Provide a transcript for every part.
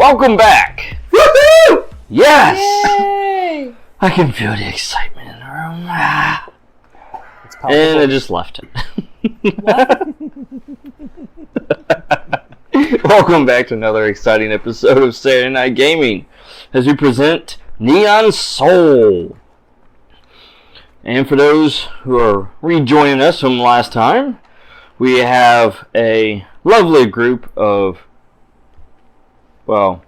Welcome back! Woohoo! Yes! Yay! I can feel the excitement in the room. It's palpable. And I just left it. What? Welcome back to another exciting episode of Saturday Night Gaming as we present Neon Soul. And for those who are rejoining us from last time, we have a lovely group of, well,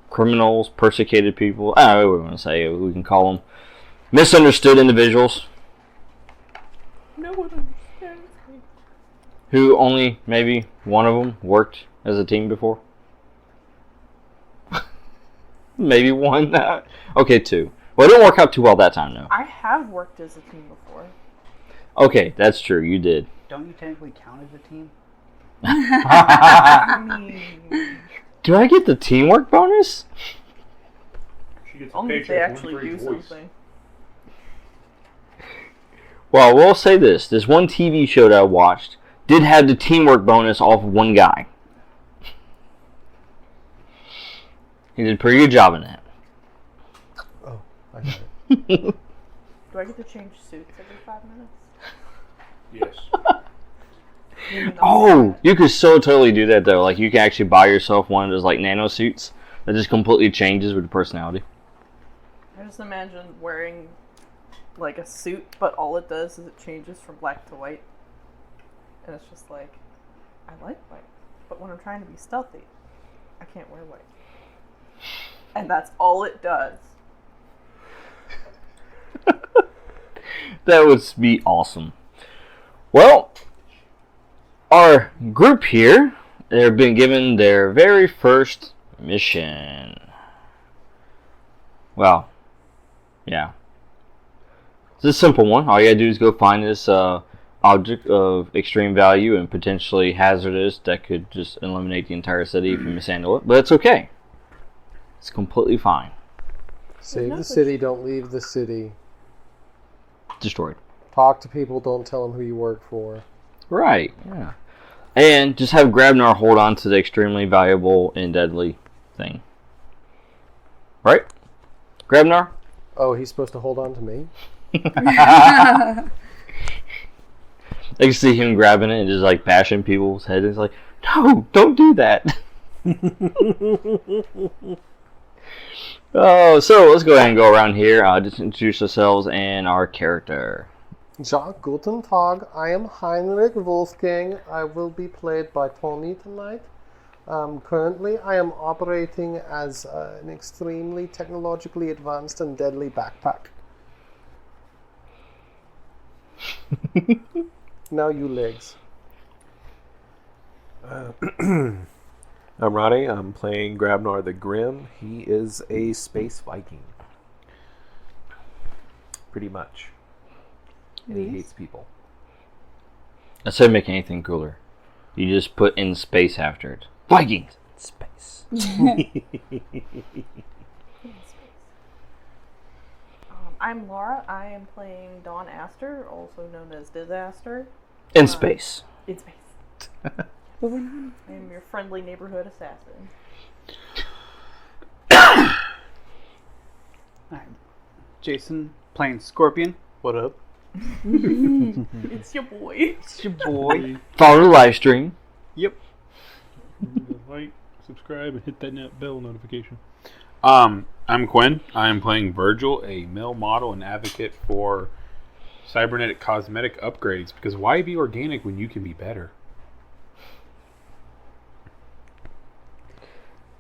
criminals, persecuted people. I don't know what we want to say. We can call them misunderstood individuals. No one understands me. Who only maybe one of them worked as a team before. Maybe one. Okay, two. Well, it didn't work out too well that time, though. I have worked as a team before. Okay, that's true. You did. Don't you technically count as a team? I mean, Do I get the teamwork bonus? She gets a only if they paycheck, actually one for do each voice. something. Well, we'll say this. This one TV show that I watched did have the teamwork bonus off of one guy. He did a pretty good job in that. Oh, I got it. Do I get to change suits every 5 minutes? Yes. Maybe not. Oh, you could so totally do that, though. Like, you can actually buy yourself one of those, like, nano suits that just completely changes with the personality. I just imagine wearing like a suit, but all it does is it changes from black to white. And it's just like, I like white, but when I'm trying to be stealthy, I can't wear white. And that's all it does. That would be awesome. Well, our group here, they've been given their very first mission. Well, yeah. It's a simple one. All you gotta do is go find this object of extreme value and potentially hazardous that could just eliminate the entire city if you mishandle it. But it's okay. It's completely fine. Save the city, don't leave the city. Destroyed. Talk to people, don't tell them who you work for. Right, yeah. And just have Grabnar hold on to the extremely valuable and deadly thing. Right? Grabnar? Oh, he's supposed to hold on to me? I can see him grabbing it and just like bashing people's heads. It's like, no, don't do that. Oh, so let's go ahead and go around here. Just introduce ourselves and our character. Ja, guten Tag. I am Heinrich Wolfgang. I will be played by Tony tonight. Currently, I am operating as an extremely technologically advanced and deadly backpack. Now you legs. I'm Ronnie. I'm playing Grabnar the Grim. He is a space Viking. Pretty much. And he hates people. I said make anything cooler. You just put in space after it. Vikings! Space. I'm Laura. I am playing Dawn Aster, also known as Disaster. In space. In space. I am your friendly neighborhood assassin. I'm Jason, playing Scorpion. What up? It's your boy. It's your boy. Follow the live stream. Yep. Like, subscribe, and hit that bell notification. I'm Quinn. I'm playing Virgil, a male model and advocate for cybernetic cosmetic upgrades. Because why be organic when you can be better?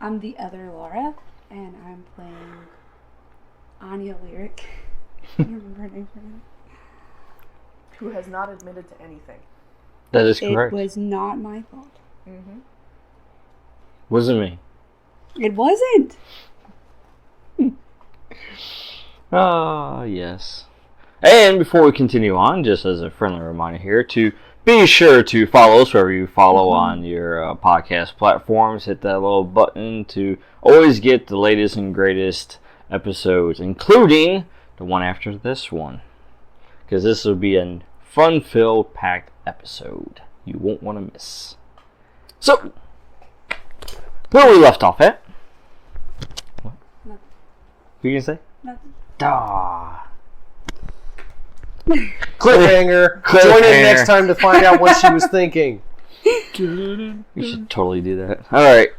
I'm the other Laura, and I'm playing Anya Lyric. I don't remember her name for now. Who has not admitted to anything. That is correct. It was not my fault. Mm-hmm. Wasn't me. It wasn't! Ah, yes. And before we continue on, just as a friendly reminder here, to be sure to follow us wherever you follow on your podcast platforms. Hit that little button to always get the latest and greatest episodes, including the one after this one. Because this will be a fun-filled, packed episode you won't want to miss. So, where we left off at, What are you gonna say? Nothing. Duh. Cliffhanger. Join in next time to find out what she was thinking. You should totally do that. Alright.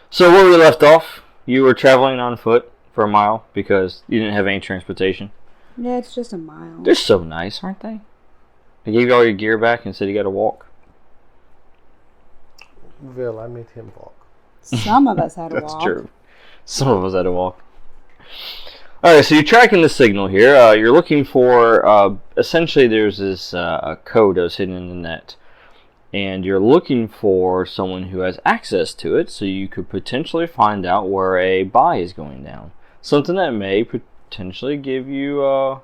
So where we left off, you were traveling on foot for a mile because you didn't have any transportation. Yeah, it's just a mile. They're so nice, aren't they? They gave you all your gear back and said you gotta walk. Well, I made him walk. Some of us had to That's walk. true. Some of us had to walk. Alright, so you're tracking the signal here. You're looking for, essentially there's this code that's hidden in the net. And you're looking for someone who has access to it so you could potentially find out where a buy is going down. Something that may potentially give you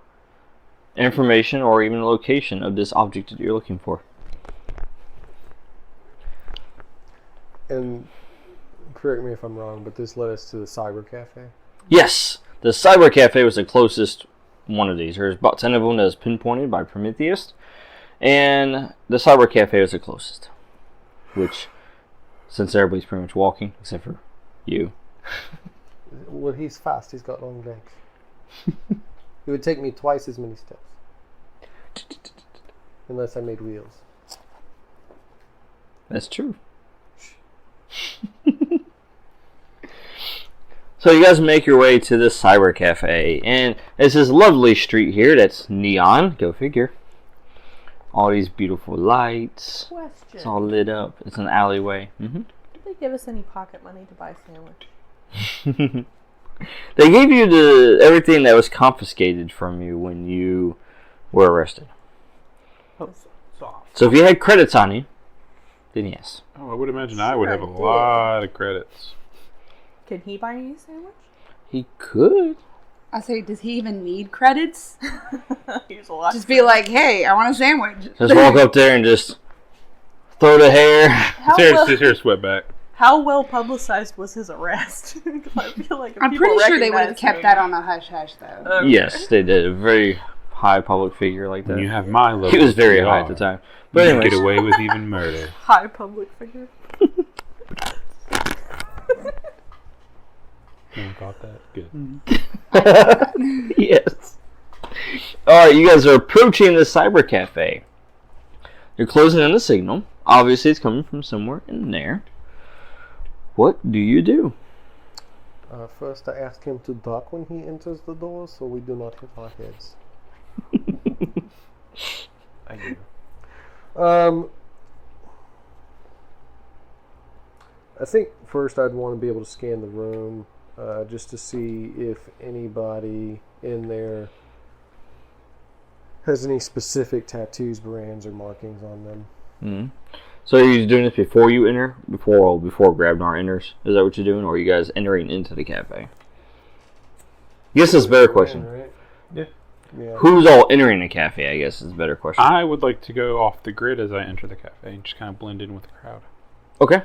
information or even a location of this object that you're looking for. And correct me if I'm wrong, but this led us to the Cyber Cafe. Yes, the Cyber Cafe was the closest one of these. There's about 10 of them that was pinpointed by Prometheus. And the Cyber Cafe was the closest. Which, since everybody's pretty much walking, except for you. Well, he's fast. He's got long legs. It would take me twice as many steps. Unless I made wheels. That's true. So you guys make your way to the Cyber Cafe. And it's this lovely street here that's neon. Go figure. All these beautiful lights. Question. It's all lit up. It's an alleyway. Did they give us any pocket money to buy a sandwich? They gave you everything that was confiscated from you when you were arrested. Oh, soft. So if you had credits on you, then yes. Oh, I would imagine I would Sure have a I did. lot of credits. Can he buy me a sandwich? He could. I say, does he even need credits? He's a lot. Just be like, hey, I want a sandwich. Just walk up there and just throw the hair. Just here, sweat back. How well publicized was his arrest? I feel like if I'm people pretty sure they would have recognized kept me- that on the hush hush, though. Okay. Yes, they did. A very high public figure like When that. you have my level, He was very of high at the PR, time. you But can anyways, get away with even murder. High public figure. No one caught that? Good. yes. Alright, you guys are approaching the Cyber Cafe. You're closing in the signal. Obviously, it's coming from somewhere in there. What do you do? First, I ask him to duck when he enters the door so we do not hit our heads. I do. I think first I'd want to be able to scan the room just to see if anybody in there has any specific tattoos, brands, or markings on them. Mm-hmm. So are you doing this before you enter? Before Grabnar enters? Is that what you're doing? Or are you guys entering into the cafe? I guess that's a better question. Right? Yeah. Yeah. Who's all entering the cafe, I guess is a better question. I would like to go off the grid as I enter the cafe and just kind of blend in with the crowd. Okay.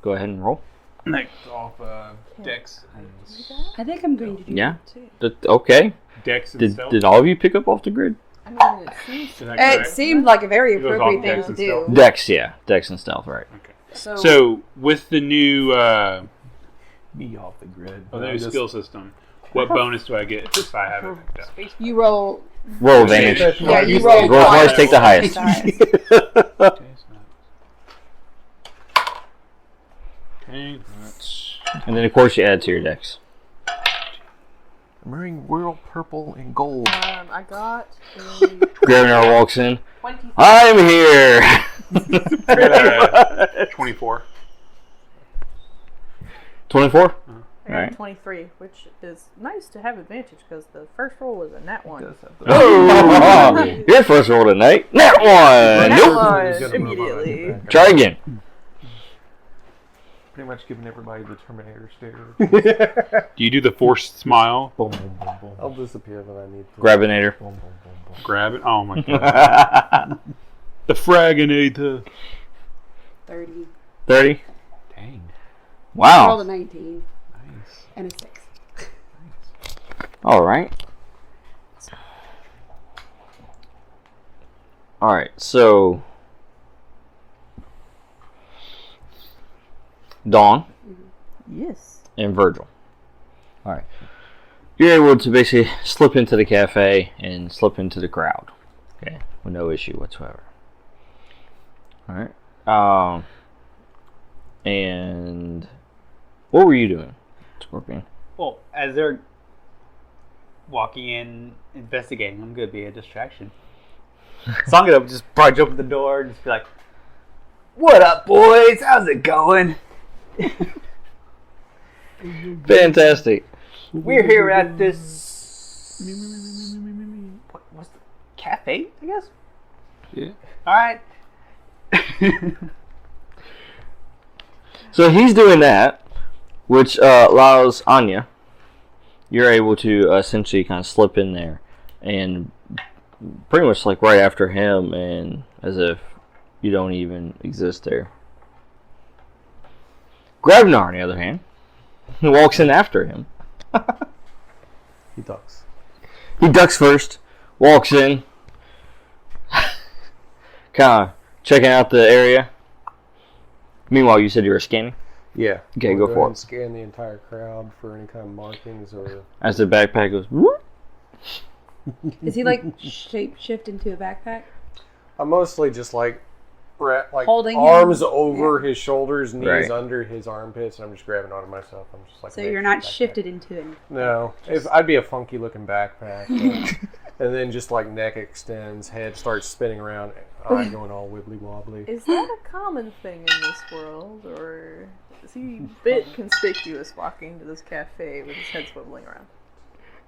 Go ahead and roll. Next off Dex and I think I'm going to do Yeah. that, too. Okay. Dex and Did Stealth. all of you pick up off the grid? I mean, it seems Is that It correct? seemed like a very It goes appropriate off thing Dex to and do. Stealth. Dex, yeah. Dex and stealth, right. Okay. So, So with the new Me off the grid. the new skill system, what bonus do I get if I have it picked up? you roll. Roll advantage. Yeah, you You roll. roll Roll twice. twice, take the highest. Okay, okay, that's And then, of course, you add to your dex. I'm wearing royal purple and gold. I got a Grabnar walks in. 20. I'm here! I got a 24. 24? I got Alright. a 23, which is nice to have advantage because the first roll was a nat 1. Does have the Oh! Your first roll tonight. Nat one! Nat Nope! one, He's gonna move on. immediately. Try again. Pretty much giving everybody the Terminator stare. Do you do the forced smile? Boom, boom, boom, boom. I'll disappear when I need to. Grabinator. Boom, boom, boom, boom. Grab it. Oh my god. The Fraginator. 30. 30? Dang. Rolled Wow. a 19 Nice. and a 6. Alright. Alright, so... Dawn Yes. and Virgil. Alright. you're able to basically slip into the cafe and slip into the crowd. Okay, with no issue whatsoever. All right. And what were you doing, Scorpion? Well, as they're walking in, investigating, I'm going to be a distraction. So I'm going to just barge open the door and just be like, "What up, boys? How's it going?" Fantastic. We're here at this... What's the... Cafe, I guess? Yeah. Alright. So he's doing that, which allows Anya. You're able to essentially kind of slip in there and pretty much like right after him, and as if you don't even exist there. Grabnar, on the other hand, he walks in after him. He ducks. He ducks first, walks in, kind of checking out the area. Meanwhile, you said you were scanning? Yeah. Okay, I'll go ahead for and it. Scan the entire crowd for any kind of markings or... As the backpack goes, whoop. Is he like shift into a backpack? I'm mostly just like Holding arms him? over his shoulders, knees Right. under his armpits, and I'm just grabbing onto myself. I'm just like... So naked you're not backpack. shifted into it. No. If I'd be a funky looking backpack. But, and then just like neck extends, head starts spinning around, eye going all wibbly wobbly. Is that a common thing in this world, or is he a bit conspicuous walking to this cafe with his head swiveling around?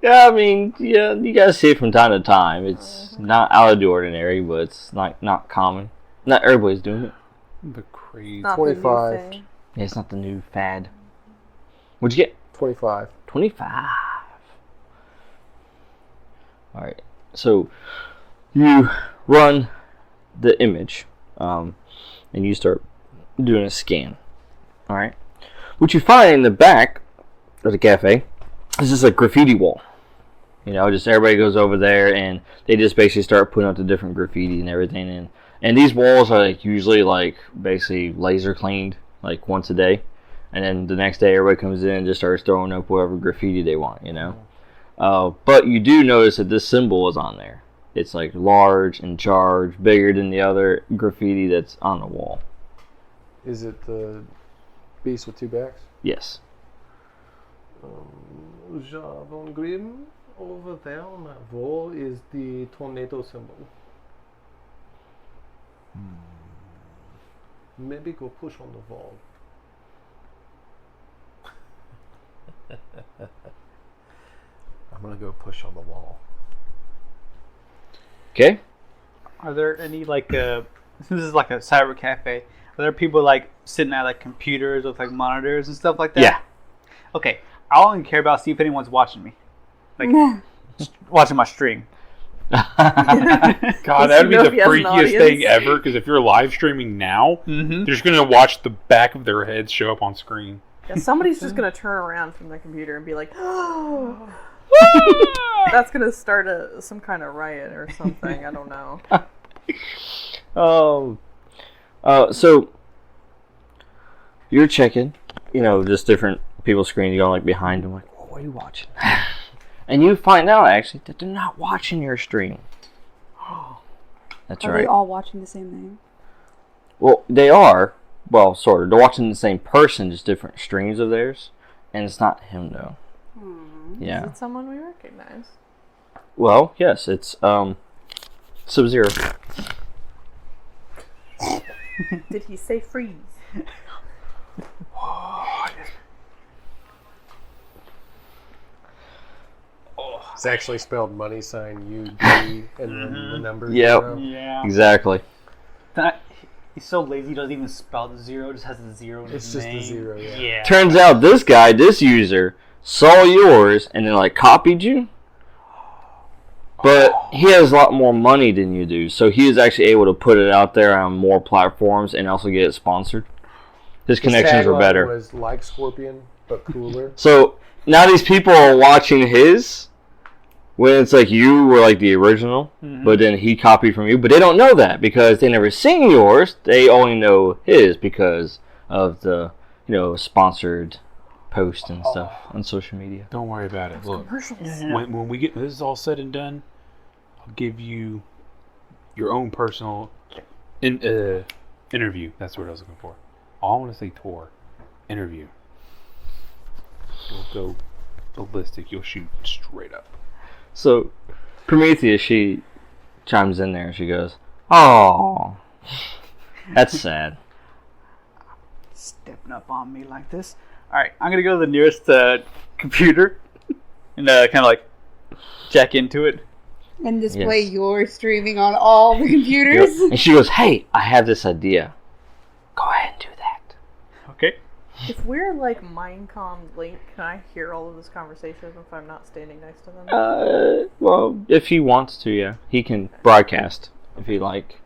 Yeah, I mean, yeah, you guys see it from time to time. It's not out of the ordinary, but it's not common. Not everybody's doing it. The crazy. Not 25. the new thing. Yeah, it's not the new fad. What'd you get? 25. 25. Alright, so you run the image, and you start doing a scan. Alright? What you find in the back of the cafe is just a graffiti wall. You know, just everybody goes over there and they just basically start putting up the different graffiti and everything. And these walls are like usually like basically laser cleaned like once a day. And then the next day everybody comes in and just starts throwing up whatever graffiti they want, you know. But you do notice that this symbol is on there. It's like large and charged, bigger than the other graffiti that's on the wall. Is it the beast with two backs? Yes. Javon Grim, over there on that wall is the tornado symbol. Maybe go push on the wall. I'm gonna go push on the wall. Okay. Are there any like this is like a cyber cafe? Are there people like sitting at like computers with like monitors and stuff like that? Yeah. Okay. I only care about see if anyone's watching me, like watching my stream. God, that would be know the if he has an freakiest thing audience. ever. Because if you're live streaming now, Mm-hmm. they're just gonna watch the back of their heads show up on screen. Yeah, somebody's just gonna turn around from their computer and be like, that's gonna start some kind of riot or something. I don't know. So you're checking, you know, just different people's screens. You go like behind them, like, oh, what are you watching? And you find out actually that they're not watching your stream. That's Are right. they all watching the same thing? Well, they are. Well, sort of. They're watching the same person, just different streams of theirs, and it's not him though. Yeah. Is it someone we recognize? Well, yes, it's Sub-Zero. Did he say freeze? It's actually spelled money sign UD and then the numbers. Yep. You know? Yeah. Exactly. He's so lazy. He doesn't even spell the zero. Just has the zero in It's his just a name. zero, yeah. Yeah. Turns out this user saw yours and then like copied you. But he has a lot more money than you do, so he is actually able to put it out there on more platforms and also get it sponsored. His connections were tagline better. Was like Scorpion, but cooler. So now these people are watching his when it's like you were like the original, but then he copied from you. But they don't know that because they never seen yours. They only know his because of the sponsored post and stuff on social media. Don't worry about it. Look, Commercials. when we get this is all said and done, I'll give you your own personal interview. That's the word I was looking for. I want to say tour. Interview. We'll go ballistic. You'll shoot straight up. So, Prometheus, she chimes in there and she goes, "Oh, that's sad." Stepping up on me like this. Alright, I'm gonna go to the nearest computer and kind of like check into it. And display Yes. your streaming on all the computers. And she goes, "Hey, I have this idea. Go ahead and do that." Okay. If we're like Minecom Link, can I hear all of this conversation if I'm not standing next to them? Well, if he wants to, yeah. He can broadcast if he like.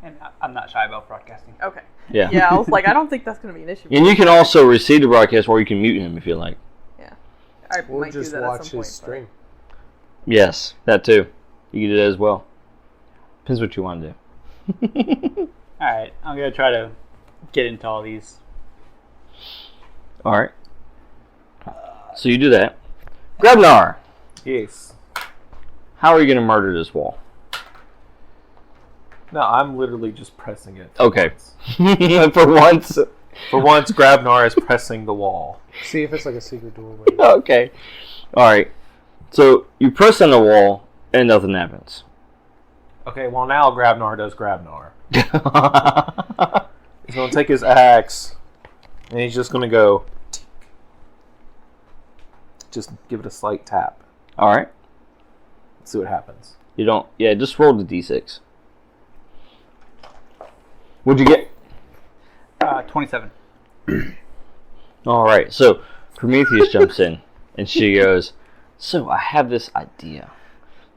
And I'm not shy about broadcasting. Okay. Yeah. Yeah, I was like, I don't think that's going to be an issue. And you can also receive the broadcast or you can mute him if you like. Yeah. I Or might just do that at watch some his point, stream. Yes, that too. You can do that as well. Depends what you want to do. Alright, I'm gonna try to get into all these. Alright. So you do that. Grabnar, Yes. how are you going to murder this wall? No, I'm literally just pressing it. Okay. For once. For once, Grabnar is pressing the wall. See if it's like a secret doorway. Okay. Alright. So you press on the wall and nothing happens. Okay, well now Grabnar does Grabnar. He's going to take his axe, and he's just going to go... tick. Just give it a slight tap. Alright. Let's see what happens. You don't... Yeah, just roll the d6. What'd you get? 27. Alright, so Prometheus jumps in and she goes, "So I have this idea."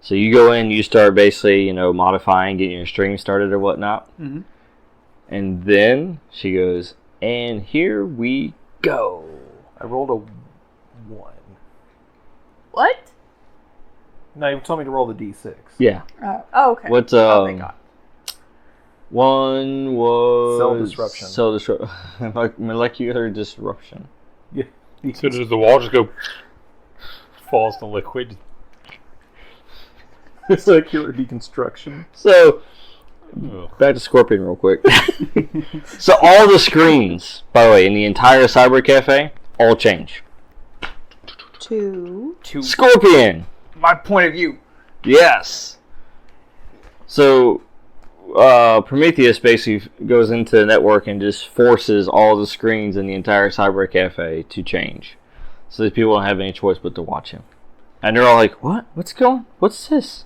So you go in, you start basically, modifying, getting your stream started or whatnot. Mm-hmm. And then she goes, "And here we go." I rolled a 1. What? No, you told me to roll the d6. Yeah. Oh, okay. What's Oh, thank God. one was Cell disruption. Cell disruption. Like molecular disruption. Yeah. So does the wall just go falls to liquid? Circular deconstruction. So Ugh. back to Scorpion real quick. So all the screens, by the way, in the entire cyber cafe, all change. 2. To Scorpion! my point of view. Yes! So, Prometheus basically goes into the network and just forces all the screens in the entire cyber cafe to change. So these people don't have any choice but to watch him. And they're all like, "What? What's going on? What's this?"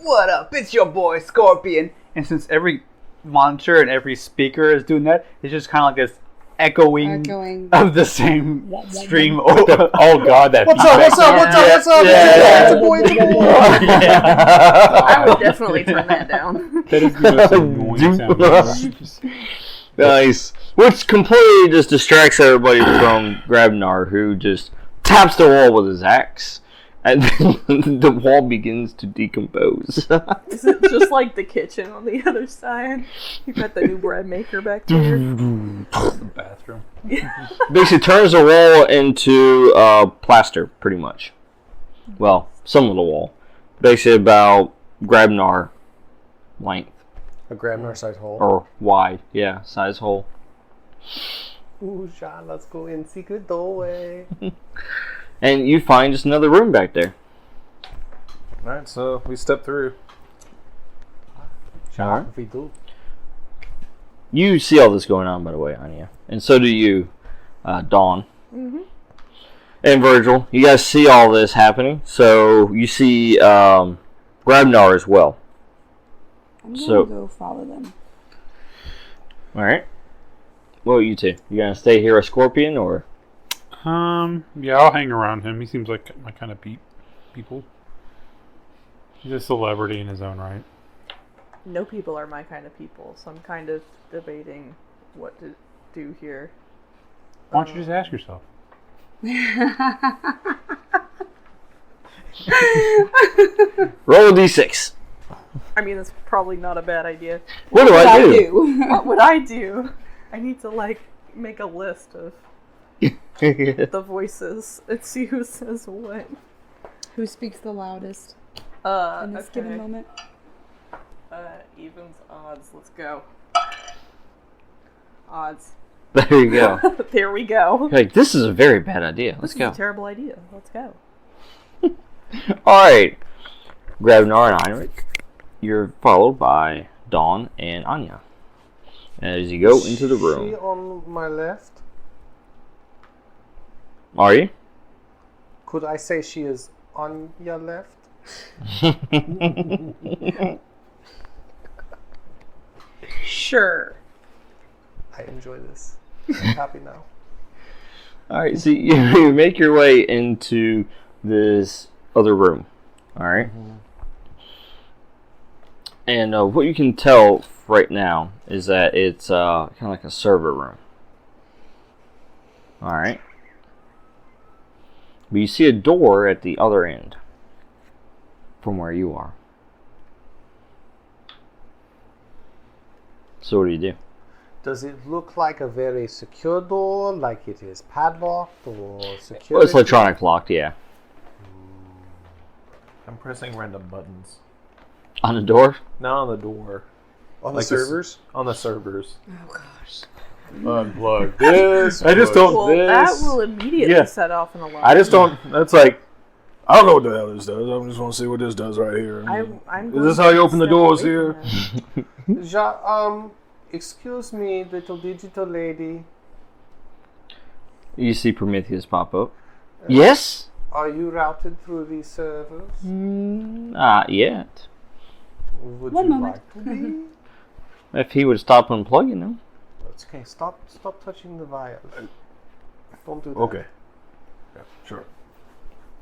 What up? It's your boy Scorpion. And since every monitor and every speaker is doing that, it's just kind of like this echoing of the same stream. Oh God, that What's up? What's up? What's up? What's up? Yeah. It's a boy, it's a boy. I would definitely turn that down. That is the most annoying sound ever. Nice. Which completely just distracts everybody from Grabnar, who just taps the wall with his axe, and then the wall begins to decompose. Is it just like the kitchen on the other side? You got the new bread maker back there. The bathroom. Basically turns the wall into plaster, pretty much. Well, some of the wall. Basically about Grabnar length. A Grabnar size hole. Or wide, yeah, size hole. Ooh, Sean, let's go in secret doorway. And you find just another room back there. Alright, so we step through. Alright. If we do. You see all this going on, by the way, Anya. And so do you, Dawn. Mm-hmm. And Virgil. You guys see all this happening. So you see Grabnar as well. I'm going So- to go follow them. Alright. What are you two? You gonna stay here a Scorpion, or? Yeah, I'll hang around him. He seems like my kind of people. He's a celebrity in his own right. No people are my kind of people, so I'm kind of debating what to do here. Why don't you just ask yourself? Roll a d6. I mean, that's probably not a bad idea. What do I do? What would I do? I need to, like, make a list of the voices and see who says what. Who speaks the loudest in this given moment? Evens, odds. Let's go. Odds. There you go. There we go. Like, this is a very bad idea. Let's go. This is a terrible idea. Let's go. Alright. Grabnar and Heinrich. You're followed by Dawn and Anya. As you go into the She room. on my left. Are you? Could I say she is on your left? Sure. I enjoy this. I'm happy now. Alright, so you make your way into this other room. Alright? And what you can tell right now is that it's kind of like a server room. Alright? But you see a door at the other end from where you are. So what do you do? Does it look like a very secure door, like it is padlocked or secure? Well, it's electronic locked, yeah. I'm pressing random buttons. On the door? Not on the door. On Like the this- servers? On the servers. Oh gosh. Unplug this. I just don't. Well, this. that will immediately Yeah. set off an alarm. I just don't. That's like. I don't know what the hell this does. I just want to see what this does right here. I'm Is this how you open the doors here? Excuse me, little digital lady. You see Prometheus pop up. Yes? Are you routed through these servers? Not yet. Would One you moment. like to be? If he would stop unplugging them. Okay, stop touching the vial. Don't do that. Okay. Yeah, sure.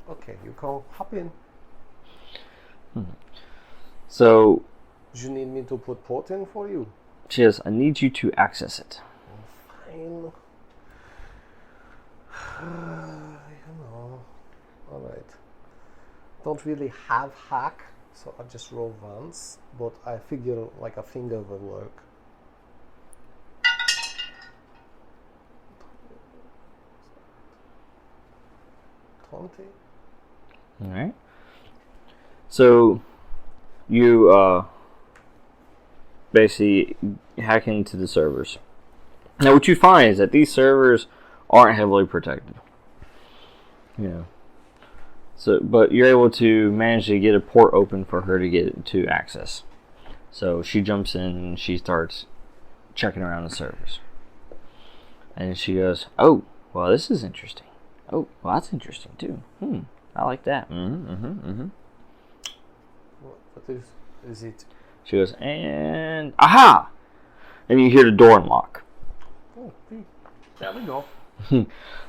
Okay, you can hop in. So, Do you need me to put port in for you? she says, I need you to access it. Fine. Alright. Don't really have hack, so I just roll once, but I figure like a finger will work. Alright. So, you basically hack into the servers. Now, what you find is that these servers aren't heavily protected. You know. So, but you're able to manage to get a port open for her to get to access. So she jumps in and she starts checking around the servers. And she goes, "Oh, well, this is interesting. Oh, well, that's interesting too. I like that. What is it? She goes, and aha! And you hear the door unlock. Oh, there we go.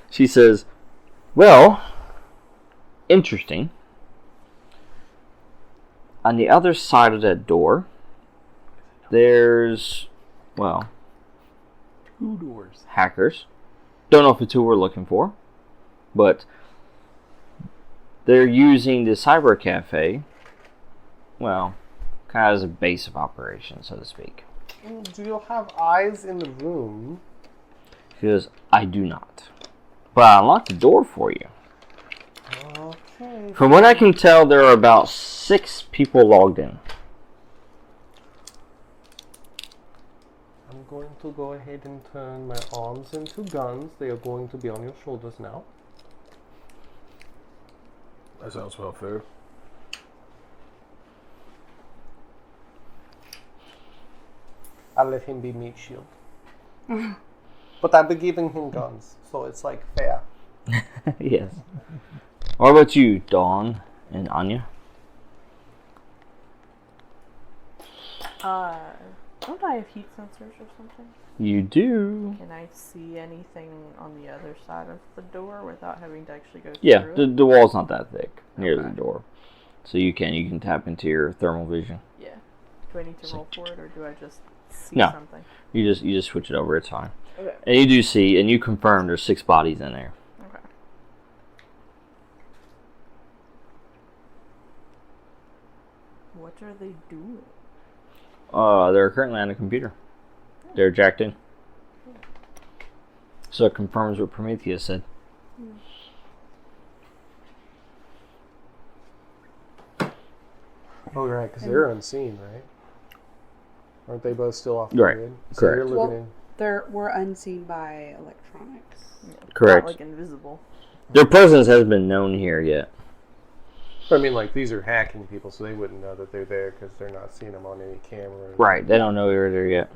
She says, well, interesting. On the other side of that door, there's, well, 2 doors. hackers. Don't know if it's who we're looking for, but they're using the cyber cafe, well, kind of as a base of operation, so to speak. Do you have eyes in the room? She goes, I do not. But I unlocked the door for you. Okay. From what I can tell, there are about 6 people logged in. I'm going to go ahead and turn my arms into guns. They are going to be on your shoulders now. That sounds well fair. I'll let him be meat shield. But I'll be giving him guns, so it's like fair. Yes. What about you, Dawn and Anya? Don't I have heat sensors or something? You do. Can I see anything on the other side of the door without having to actually go Yeah, through the wall's not that thick near the Okay. door. So you can tap into your thermal vision. it? Yeah. Do I need to roll for it, or do I just see No. something? You just switch it over, it's fine. Okay. And you do see, and you confirm there's 6 bodies in there. Okay. What are they doing? They're currently on a computer. They're jacked in. So it confirms what Prometheus said. Oh, right, because they're unseen, right? Aren't they both still off the Right, grid? So correct. you're looking We're unseen by electronics. Correct. Not like invisible. Their presence hasn't been known here yet. I mean, like, these are hacking people, so they wouldn't know that they're there because they're not seeing them on any camera. Right, they don't know you're there yet.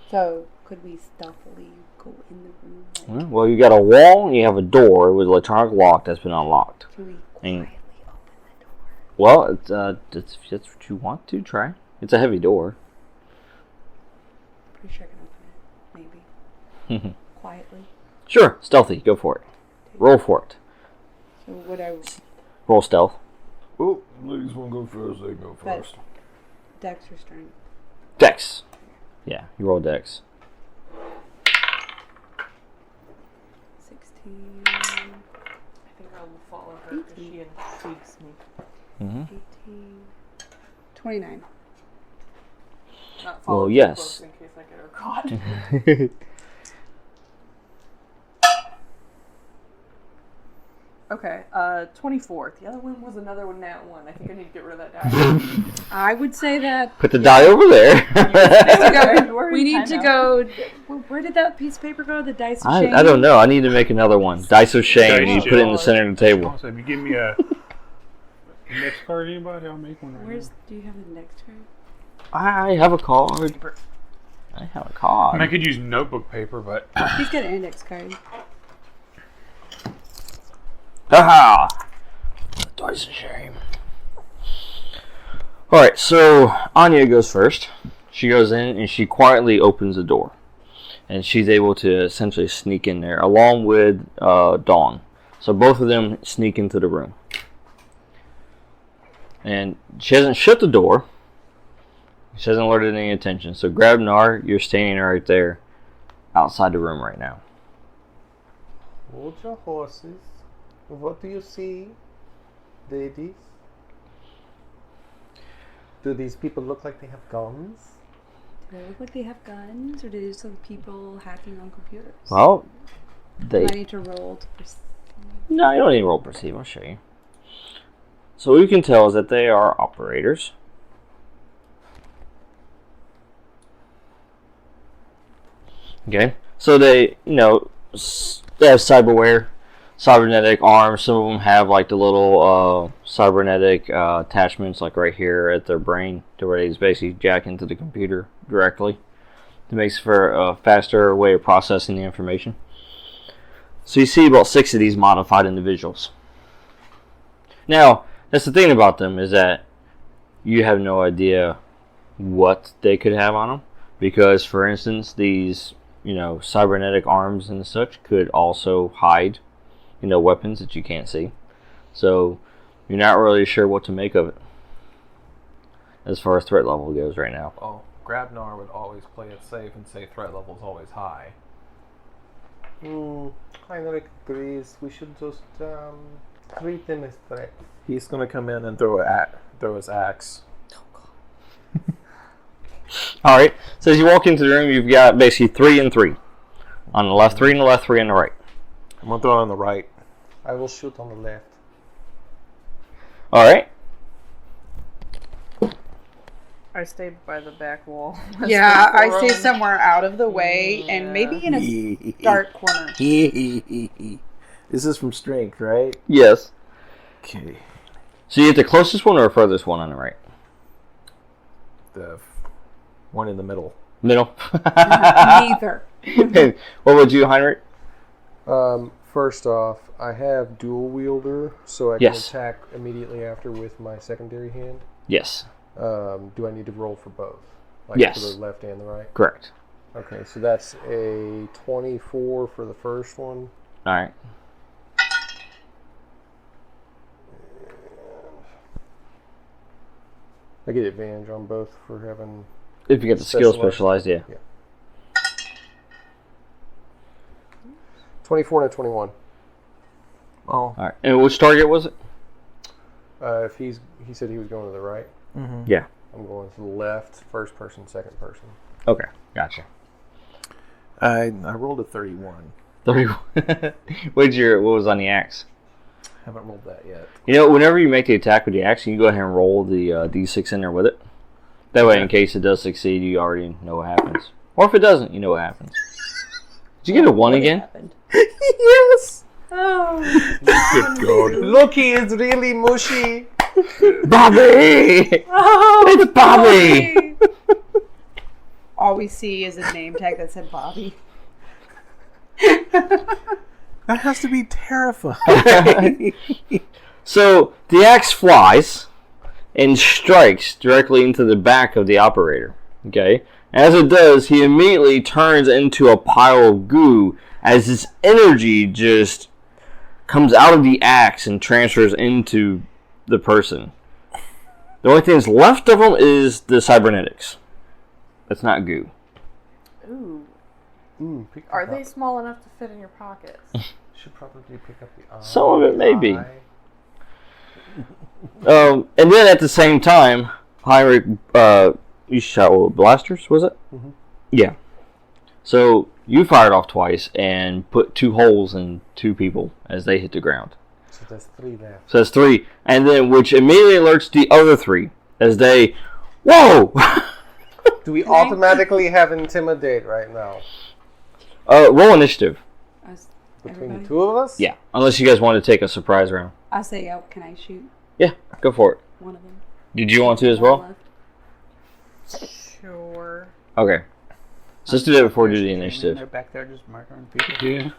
So could we stealthily go in the room? Well, you got a wall and you have a door with electronic lock that's been unlocked. Can we And- quietly open the door? Well, it's that's what you want to try. It's a heavy door. Pretty sure I can open it. Maybe. Quietly. Sure, stealthy. Go for it. Roll for it. So would I Roll stealth. Oh, ladies want to go first, they go But- first. Dex or strength? Dex. Yeah, you roll Dex. 16, I think I will follow her because she intrigues me. 18, 29. Not follow Well, too yes. close in case I get her caught. Okay, 24. The other one was another one, nat 1. I think I need to get rid of that die. I would say that Put the die over there. we need to go. Where did that piece of paper go? The dice of shame? I don't know. I need to make another one. Dice of shame. Dice You of put it in the shame. center of the table. Also, if you give me a index card, anybody, I'll make one right Do you have the next turn? I have a card. I have a now. card. And I could use notebook paper, but He's got an index card. Haha! Dice of shame. Alright, so Anya goes first. She goes in and she quietly opens the door. And she's able to essentially sneak in there along with Dawn. So both of them sneak into the room. And she hasn't shut the door. She hasn't alerted any attention. So grab Nar, you're standing right there outside the room right now. Hold your horses. What do you see, ladies? Do these people look like they have guns? Do they look like they have guns, or do they just look like people hacking on computers? Well, Do I need to roll to perceive? No, you don't need to roll perceive. I'll show you. So what you can tell is that they are operators. Okay, so they, they have cyberware, cybernetic arms. Some of them have like the little cybernetic attachments, like right here at their brain, to where they just basically jack into the computer directly. It makes for a faster way of processing the information. So you see about 6 of these modified individuals. Now, that's the thing about them, is that you have no idea what they could have on them. Because, for instance, these, cybernetic arms and such could also hide, weapons that you can't see. So, you're not really sure what to make of it, as far as threat level goes right now. Oh, Grabnar would always play it safe and say threat level's always high. Heinrich agrees. We should just treat them as threats. He's gonna come in and throw his axe. Alright, so as you walk into the room, you've got basically 3 and 3. On the left, 3 on the left, 3 on the right. I'm gonna throw it on the right. I will shoot on the left. Alright. I stay by the back wall. Yeah, I stay somewhere out of the way and maybe in a dark corner. This is from strength, right? Yes. Okay. So you get the closest one or the furthest one on the right? The one in the middle. Middle? Neither. What would you, Heinrich? First off, I have dual wielder, so I can attack immediately after with my secondary hand. Yes. Do I need to roll for both? Like Yes. for the left and the right? Correct. Okay, so that's a 24 for the first one. Alright. I get advantage on both for having... If you get the skill specialized, yeah. 24 and a 21. Oh. Alright. And which target was it? If he said he was going to the right. Mm-hmm. Yeah. I'm going to the left, first person, second person. Okay. Gotcha. I rolled a 31. 31. What was on the axe? Haven't rolled that yet. You know, whenever you make the attack with the axe, you can go ahead and roll the d6 in there with it. That way, in case it does succeed, you already know what happens. Or if it doesn't, you know what happens. Did you get a 1 again? Yes! Oh. Good God. Look, he is really mushy. Bobby! Oh, It's Bobby! All we see is a name tag that said Bobby. That has to be terrifying. So, the axe flies and strikes directly into the back of the operator. Okay? As it does, he immediately turns into a pile of goo as his energy just comes out of the axe and transfers into the person. The only thing that's left of him is the cybernetics. That's not goo. Ooh. Pick Are up. they small enough to fit in your pockets? Should probably pick up the eye. Some of it may be. eye. And then at the same time, Heinrich, you shot with blasters, was it? Mhm. Yeah. So you fired off twice and put 2 holes in 2 people as they hit the ground. So there's 3 left. So that's 3. And then, which immediately alerts the other 3 as they, whoa! Do we automatically have intimidate right now? Roll initiative. Us, Between everybody? the 2 of us? Yeah. Unless you guys want to take a surprise round. I say, oh, can I shoot Yeah, go for it. one of them? Did you want to as well? One left. Sure. Okay. So let's do that before we do the initiative. They're back there just murdering people. Yeah.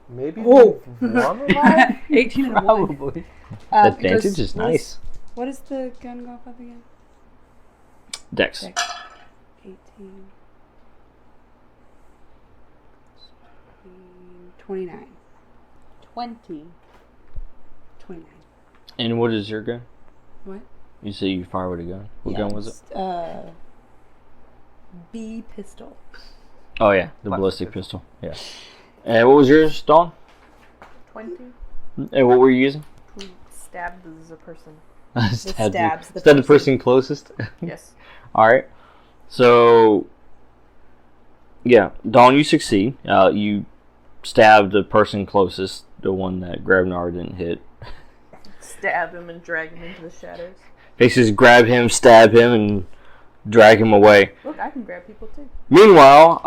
Maybe Oh. one alive? 18 and a 1. Probably. Advantage is nice. What is the gun go off of again? Dex. 18. 29. 20. 29. And what is your gun? What? You say you fire with a gun. What gun was it? B pistol. Oh yeah, the ballistic pistol. Yeah. And what was yours, Dawn? 20. And what were you using? Stabbed as a person. stabs the Stab the person closest. Yes. All right. So, yeah, Dawn, you succeed. You stab the person closest, the one that Grabnar didn't hit. Stab him and drag him into the shadows. Basically, grab him, stab him, and drag him away. Look, I can grab people too. Meanwhile,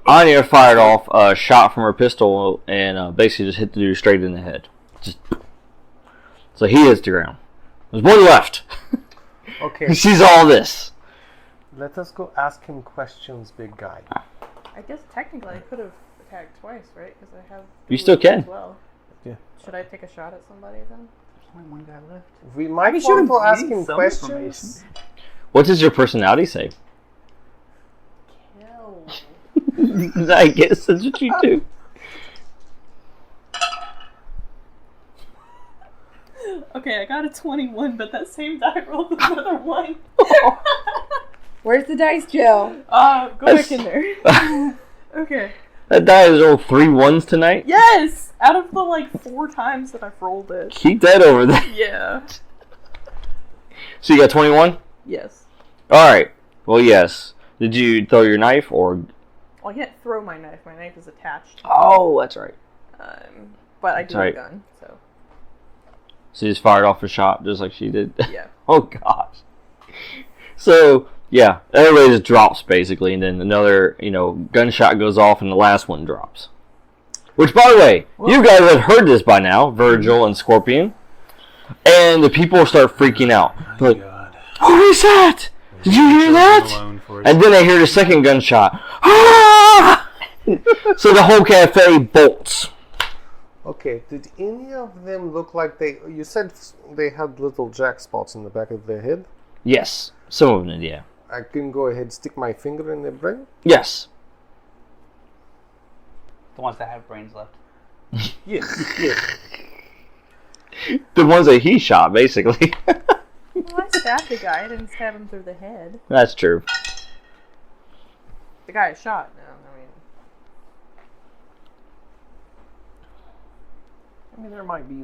Anya fired off a shot from her pistol and basically just hit the dude straight in the head. So he hits the ground. There's one left. Okay, She's all this. let us go ask him questions, big guy. I guess technically I could have attacked twice, right? Because I have. You still dual can. As well. Yeah. Should I take a shot at somebody then? There's only one guy left. We might can shoot him. want to ask We need him some questions. What does your personality say? Kill. I guess that's what you do. Okay, I got a 21, but that same die rolled another 1. Where's the dice, Jill? Go back in there. Okay. That die has rolled 3 1s tonight. Yes! Out of the 4 times that I've rolled it. Keep that over there. Yeah. So you got 21? Yes. Alright. Well, yes. Did you throw your knife or... Well, I can't throw my knife. My knife is attached. Oh, that's right. But I do have right. a gun, so. So you just fired off a shot just like she did. Yeah. Oh, gosh. So, yeah. Everybody just drops, basically. And then another, gunshot goes off and the last one drops. Which, by the way, you guys have heard this by now, Virgil and Scorpion. And the people start freaking out. They're like, God. what was that? Did you hear that? Alone for us. And then they hear the second gunshot. Ah! So the whole cafe bolts. Okay, did any of them look like you said they had little jack spots in the back of their head? Yes. Some of them, yeah. I can go ahead, stick my finger in their brain? Yes. The ones that have brains left. Yes, yes. The ones that he shot, basically. Well, I stabbed the guy. I didn't stab him through the head. That's true. The guy I shot, no, I mean, there might be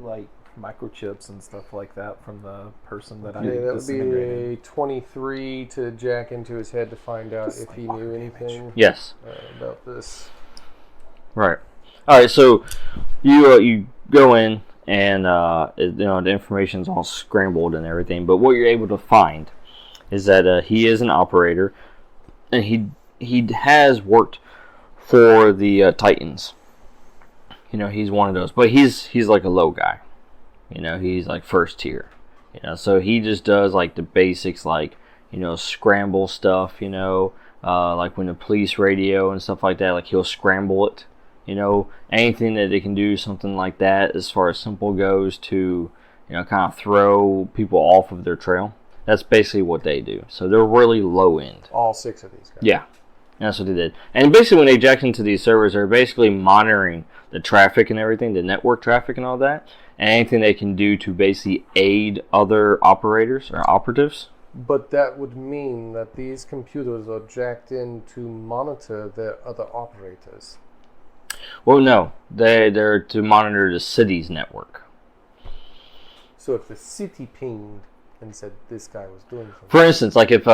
microchips and stuff like that from the person that I Yeah, that would be disintegrated. a 23 to jack into his head to find out if he knew anything Yes. about this. Right. All right. So you go in and the information's all scrambled and everything. But what you're able to find is that he is an operator, and he has worked for the Titans. He's one of those, but he's like a low guy. He's like first tier. So he just does like the basics, like scramble stuff. Like when the police radio and stuff like that, like he'll scramble it. Anything that they can do, something like that, as far as simple goes, to kind of throw people off of their trail. That's basically what they do. So they're really low end. All 6 of these guys. Yeah, that's what they did. And basically, when they jacked into these servers, they're basically monitoring the traffic and everything, the network traffic and all that, and anything they can do to basically aid other operators or operatives. But that would mean that these computers are jacked in to monitor their other operators. Well, no, they're to monitor the city's network. So if the city pinged and said this guy was doing something. For instance, like if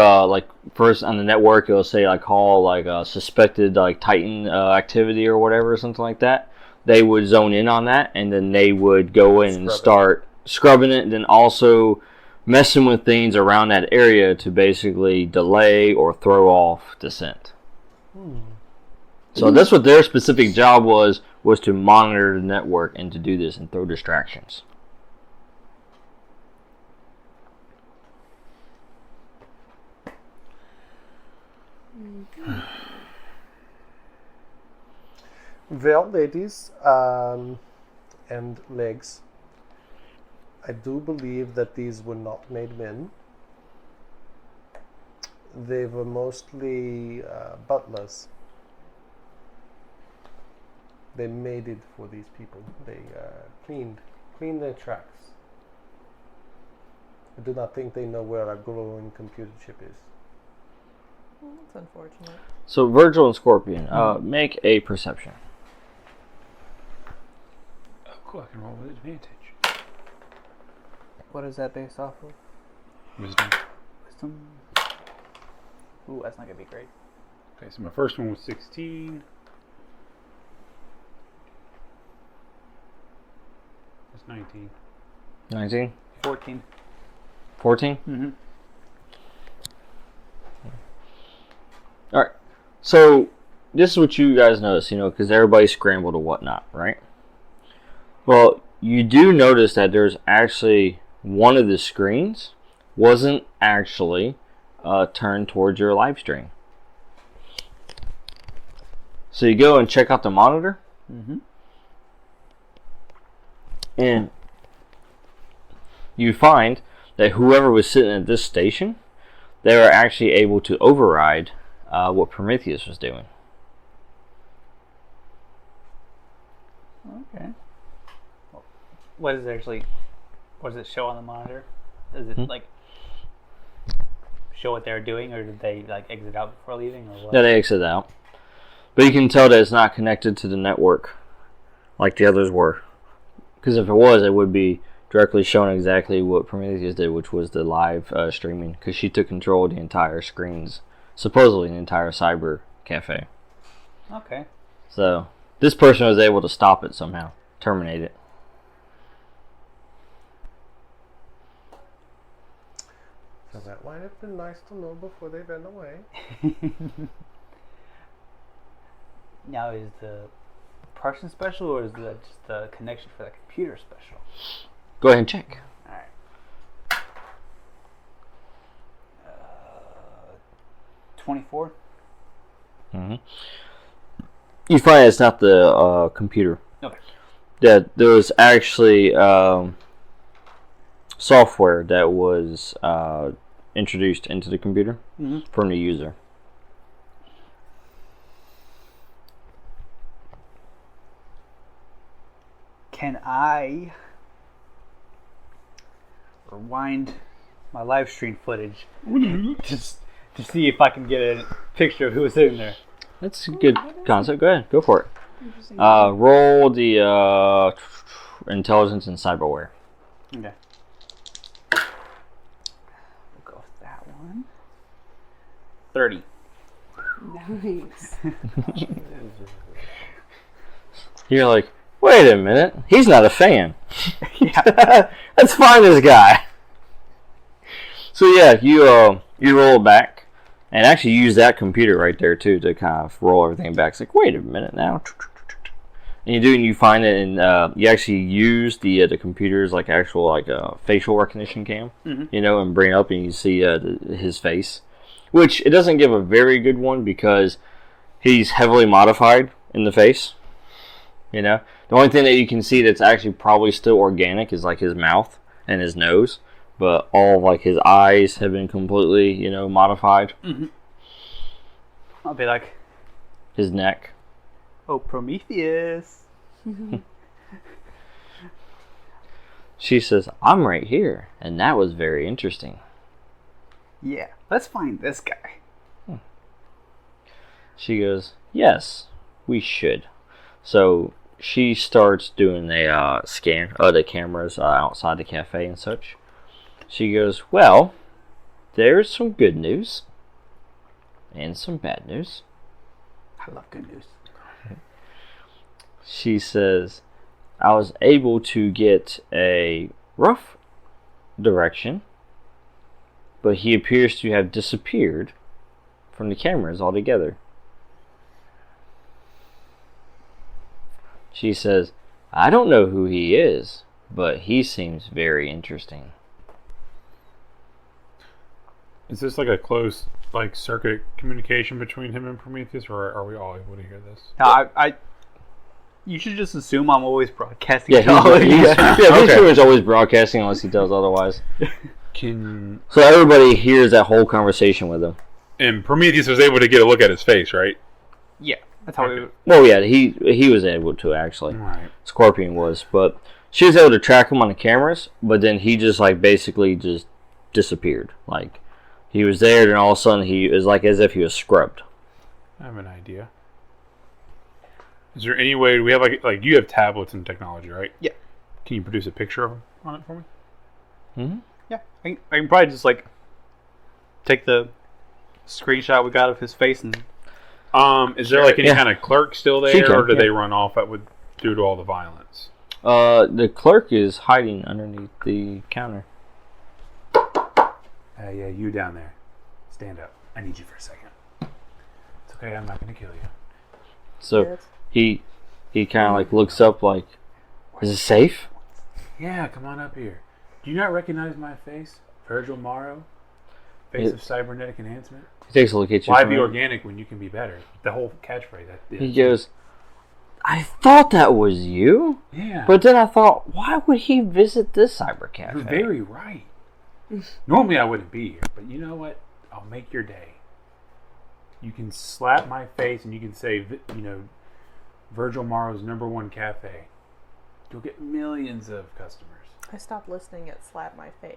first on the network it'll say like call like suspected like Titan activity or whatever or something like that, they would zone in on that, and then they would go in and start scrubbing it, and then also messing with things around that area to basically delay or throw off descent. So that's what their specific job was to monitor the network and to do this and throw distractions. Well, ladies and legs, I do believe that these were not made men. They were mostly butlers. They maided for these people. They cleaned their tracks. I do not think they know where a glowing computer chip is. Well, that's unfortunate. So Virgil and Scorpion, make a perception. Oh, cool. I can roll with advantage. What is that based off of? Wisdom. Wisdom? Ooh, that's not going to be great. Okay, so my first one was 16. That's 19. 19? 14. 14? Mm-hmm. Alright. So, this is what you guys notice, because everybody scrambled or whatnot, right? Well, you do notice that there's actually one of the screens wasn't actually turned towards your live stream. So you go and check out the monitor. Mm-hmm. And you find that whoever was sitting at this station, they were actually able to override what Prometheus was doing. Okay. What does it show on the monitor? Does it like show what they're doing, or did they like exit out before leaving, or what? Yeah, they exited out. But you can tell that it's not connected to the network like the others were. Because if it was, it would be directly showing exactly what Prometheus did, which was the live streaming. Because she took control of the entire screens, supposedly the entire cyber cafe. Okay. So this person was able to stop it somehow, terminate it. So that might have been nice to know before they ran away. Now, is the person special, or is the just the connection for the computer special? Go ahead and check. All right. 24. Mm-hmm. You find it's not the computer. Okay. That there was actually software that was introduced into the computer from the user. Can I rewind my live stream footage just to see if I can get a picture of who was sitting there? That's a good concept. Go ahead, go for it. Interesting. Roll the intelligence and cyberware. Okay. We'll go with that one. 30. Nice. You're like, wait a minute, he's not a fan. Yeah. Let's find this guy. So yeah, you roll it back, and actually use that computer right there too to kind of roll everything back. It's like, wait a minute now, and you do, and you find it, and you actually use the computer's like actual like facial recognition cam, and bring it up, and you see his face, which it doesn't give a very good one because he's heavily modified in the face. The only thing that you can see that's actually probably still organic is like his mouth and his nose, but all of like his eyes have been completely, modified. I'll be like, His neck. oh, Prometheus. She says, "I'm right here, and that was very interesting." Yeah, let's find this guy. She goes, "Yes, we should." So she starts doing a scan of the cameras outside the cafe and such. She goes, "Well, there's some good news and some bad news." I love good news. She says, "I was able to get a rough direction, but he appears to have disappeared from the cameras altogether." She says, "I don't know who he is, but he seems very interesting." Is this like a close circuit communication between him and Prometheus, or are we all able to hear this? No, you should just assume I'm always broadcasting. Yeah, he's pretty much always broadcasting unless he does otherwise. So everybody hears that whole conversation with him. And Prometheus was able to get a look at his face, right? Yeah, that's how we. Well, yeah, he was able to actually. Right. Scorpion was, but she was able to track him on the cameras. But then he just basically just disappeared. Like he was there, and all of a sudden he was like as if he was scrubbed. I have an idea. Is there any way we have you have tablets and technology, right? Yeah. Can you produce a picture of him on it for me? Mm-hmm. Yeah, I can probably just take the screenshot we got of his face and. Is there any kind of clerk still there, or do they run off due to all the violence? The clerk is hiding underneath the counter. Yeah, you down there. Stand up. I need you for a second. It's okay, I'm not going to kill you. So he kind of looks up is it safe? Yeah, come on up here. Do you not recognize my face? Virgil Morrow? Face of cybernetic enhancement? He takes a look at you. Why be organic when you can be better? The whole catchphrase. He goes, "I thought that was you. Yeah. But then I thought, why would he visit this cyber cafe?" You're very right. Normally I wouldn't be here, but you know what? I'll make your day. You can slap my face and you can say, Virgil Morrow's #1 cafe. You'll get millions of customers. I stopped listening at slap my face.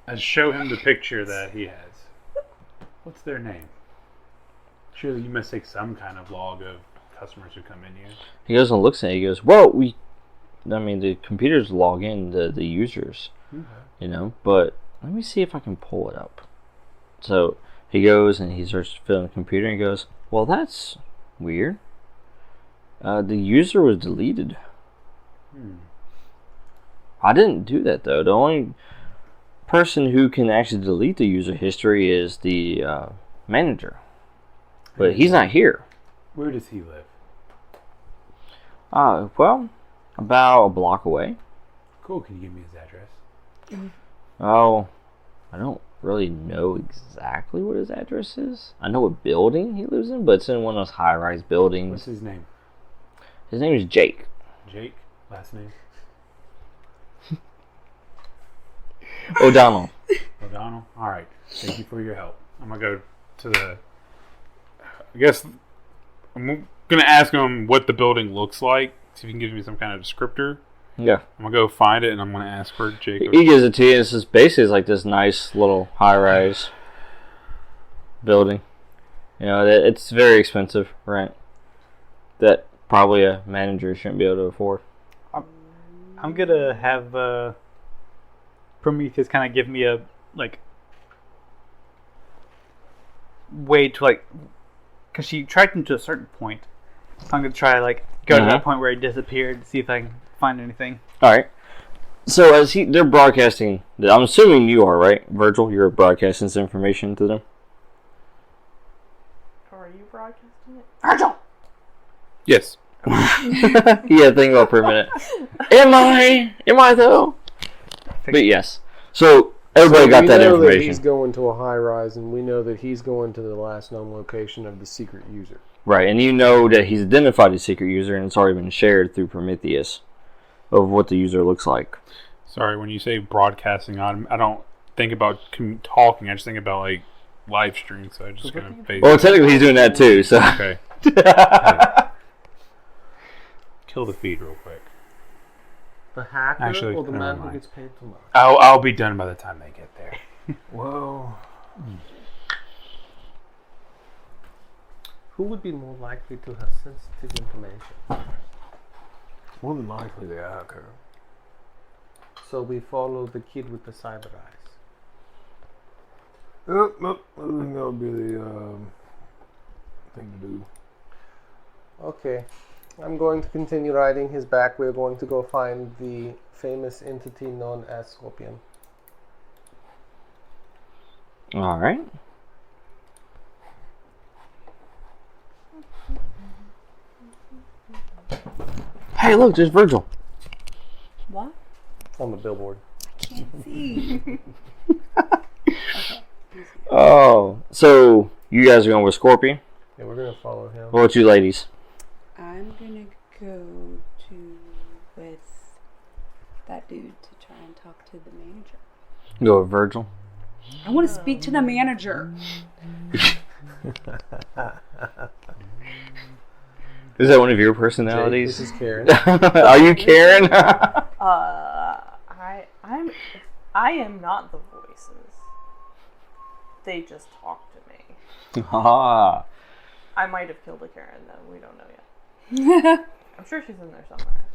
And show him the picture that he has. What's their name? Surely you must take some kind of log of customers who come in here. He goes and looks at it. He goes, "Well, the computers log in the users, but let me see if I can pull it up." So he goes and he starts filling the computer and he goes, "Well, that's weird. The user was deleted. I didn't do that though. The only person who can actually delete the user history is the manager, but he's not here." Where does he live? Well, about a block away. Cool. Can you give me his address? Oh, I don't really know exactly what his address is. I know what building he lives in, but it's in one of those high-rise buildings. What's his name? His name is Jake. Jake? Last name? O'Donnell. O'Donnell? Alright. Thank you for your help. I'm going to go to the... I guess I'm going to ask him what the building looks like. See if he can give me some kind of descriptor. Yeah. I'm going to go find it and I'm going to ask for Jake. He gives it to you. It's just basically this nice little high-rise building. It's very expensive rent. That probably a manager shouldn't be able to afford. I'm gonna have Prometheus kind of give me a way to because she tracked him to a certain point. I'm gonna try go to that point where he disappeared, see if I can find anything. All right. So as they're broadcasting, I'm assuming you are, right, Virgil? You're broadcasting this information to them. Or are you broadcasting it? Virgil. Yes. Yeah, think about it for a minute. Am I though? But yes. So everybody got that We know that information. he's going to a high rise, and we know that he's going to the last known location of the secret user. Right, and you know that he's identified the secret user, and it's already been shared through Prometheus of what the user looks like. Sorry, when you say broadcasting, I don't think about talking. I just think about live stream. So I just kind of face. Well, technically he's doing that too. So Okay. Hey. Kill the feed real quick. The hacker Actually, or the never man who mind. gets paid too much? I'll be done by the time they get there. Whoa. Who would be more likely to have sensitive information? More than likely the hacker. So we follow the kid with the cyber eyes. Yep, I think that would be the thing to do. Okay. I'm going to continue riding his back. We're going to go find the famous entity known as Scorpion. all right. Hey, look, there's Virgil. What? On the billboard. Can't see. Oh, so you guys are going with Scorpion? Yeah, we're going to follow him. What about you ladies? I'm gonna go with that dude to try and talk to the manager. Go with Virgil. I want to speak to the manager. Is that one of your Jake, personalities? this is Karen. Are you Karen? I am not the voices. They just talk to me. Ah. I might have killed a Karen though. We don't know yet. I'm sure she's in there somewhere.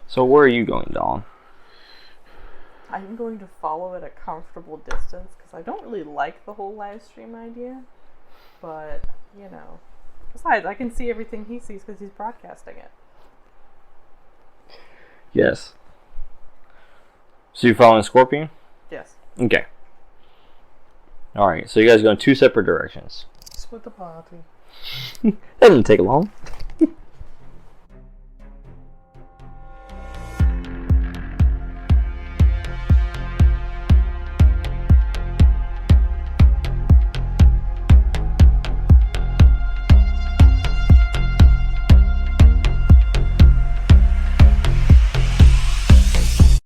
So where are you going, Dawn? I'm going to follow at a comfortable distance because I don't really like the whole live stream idea. But, you know. Besides, I can see everything he sees because he's broadcasting it. Yes. So you following Scorpion? Yes. Okay. Alright, so you guys go in two separate directions. Split the party. That didn't take long.